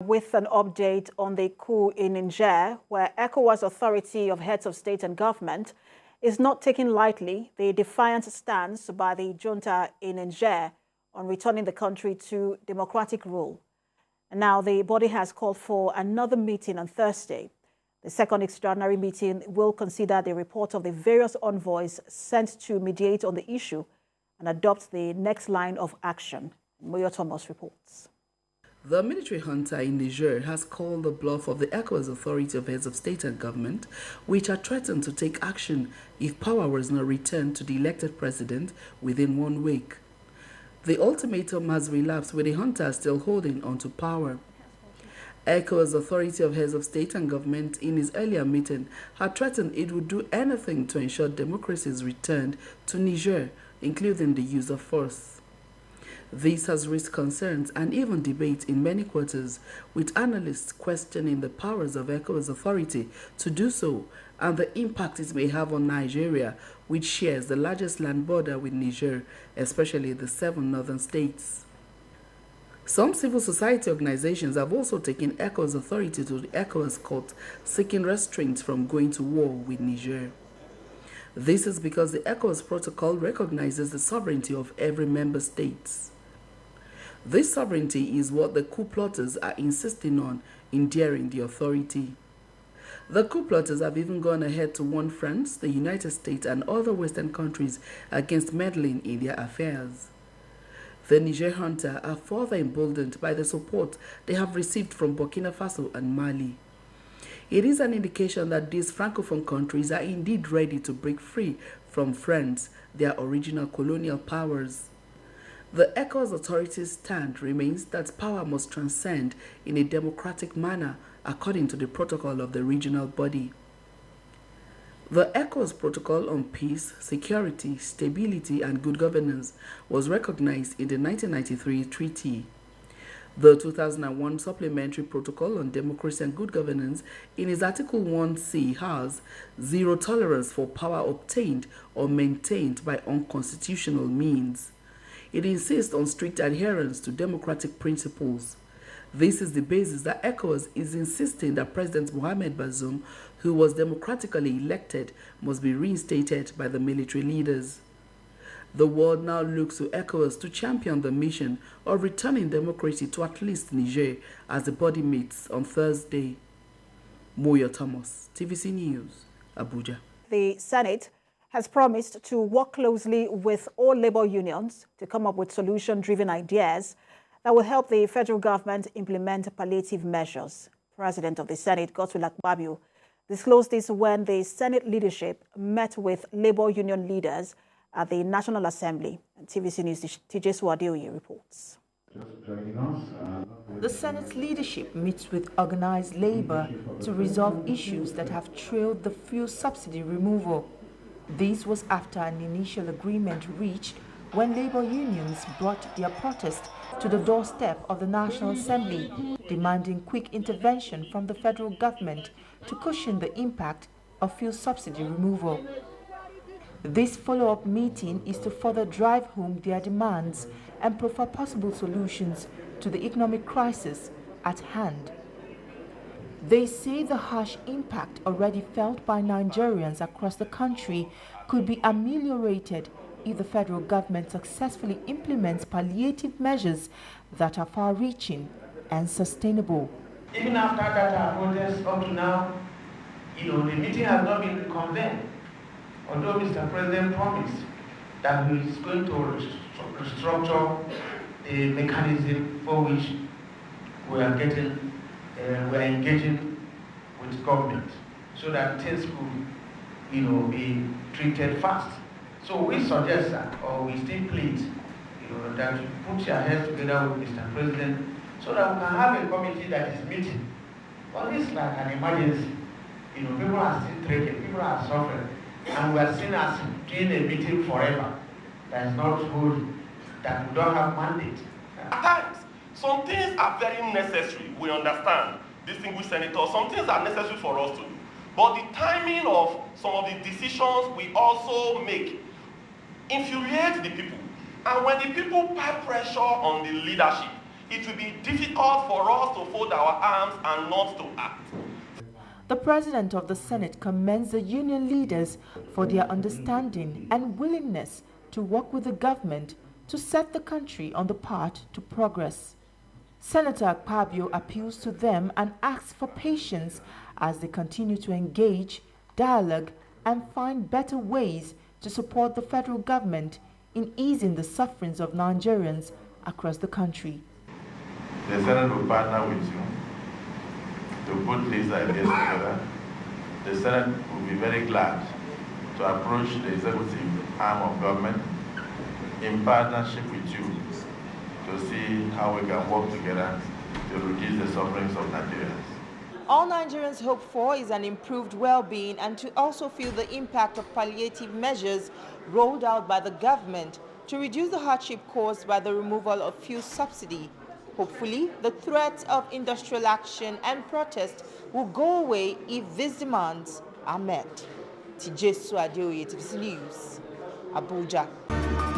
With an update on the coup in Niger, where Ecowas Authority of Heads of State and Government is not taking lightly the defiance stance by the Junta in Niger on returning the country to democratic rule. And now the body has called for another meeting on Thursday. The second extraordinary meeting will consider the report of the various envoys sent to mediate on the issue and adopt the next line of action. Moyo Thomas reports. The military junta in Niger has called the bluff of the Ecowas Authority of Heads of State and Government, which had threatened to take action if power was not returned to the elected president within 1 week. The ultimatum has relapsed, with the junta still holding onto power. Ecowas Authority of Heads of State and Government in his earlier meeting had threatened it would do anything to ensure democracy is returned to Niger, including the use of force. This has raised concerns and even debate in many quarters, with analysts questioning the powers of Ecowas Authority to do so and the impact it may have on Nigeria, which shares the largest land border with Niger, especially the 7 northern states. Some civil society organizations have also taken Ecowas Authority to the Ecowas court, seeking restraints from going to war with Niger. This is because the Ecowas protocol recognizes the sovereignty of every member state. This sovereignty is what the coup plotters are insisting on in daring the authority. The coup plotters have even gone ahead to warn France, the United States, and other Western countries against meddling in their affairs. The Niger junta are further emboldened by the support they have received from Burkina Faso and Mali. It is an indication that these Francophone countries are indeed ready to break free from France, their original colonial powers. The Ecowas authorities' stand remains that power must transcend in a democratic manner according to the protocol of the regional body. The Ecowas Protocol on Peace, Security, Stability and Good Governance was recognized in the 1993 treaty. The 2001 Supplementary Protocol on Democracy and Good Governance in its Article 1C has zero tolerance for power obtained or maintained by unconstitutional means. It insists on strict adherence to democratic principles. This is the basis that ECOWAS is insisting that President Mohamed Bazoum, who was democratically elected, must be reinstated by the military leaders. The world now looks to ECOWAS to champion the mission of returning democracy to at least Niger as the body meets on Thursday. Moyo Thomas, TVC News, Abuja. The Senate has promised to work closely with all labor unions to come up with solution-driven ideas that will help the federal government implement palliative measures. President of the Senate, Godswill Akpabio, disclosed this when the Senate leadership met with labor union leaders at the National Assembly. And TVC News' TJ Swadeoye reports. The Senate's leadership meets with organized labor to resolve issues that have trailed the fuel subsidy removal. This was after an initial agreement reached when labor unions brought their protest to the doorstep of the National Assembly, demanding quick intervention from the federal government to cushion the impact of fuel subsidy removal. This follow-up meeting is to further drive home their demands and proffer possible solutions to the economic crisis at hand. They say the harsh impact already felt by Nigerians across the country could be ameliorated if the federal government successfully implements palliative measures that are far-reaching and sustainable. Even after that protest up to now, the meeting has not been reconvened. Although Mr. President promised that he is going to restructure the mechanism for which we are engaging with government, so that things could, be treated fast. So we suggest that, or we still plead, that you put your heads together with Mr. President, so that we can have a committee that is meeting. Well, this is like an emergency. People are still threatened, people are suffering, and we are seen as doing a meeting forever. That is not good, that we don't have mandate. At times, some things are very necessary. We understand, distinguished senators, some things are necessary for us to do. But the timing of some of the decisions we also make infuriates the people. And when the people put pressure on the leadership, it will be difficult for us to fold our arms and not to act. The President of the Senate commends the union leaders for their understanding and willingness to work with the government to set the country on the path to progress. Senator Akpabio appeals to them and asks for patience as they continue to engage, dialogue, and find better ways to support the federal government in easing the sufferings of Nigerians across the country. The Senate will partner with you to put these ideas together. The Senate will be very glad to approach the executive arm of government in partnership with you to see how we can work together to reduce the sufferings of Nigerians. All Nigerians hope for is an improved well-being and to also feel the impact of palliative measures rolled out by the government to reduce the hardship caused by the removal of fuel subsidy. Hopefully, the threats of industrial action and protest will go away if these demands are met. TVC News, Abuja.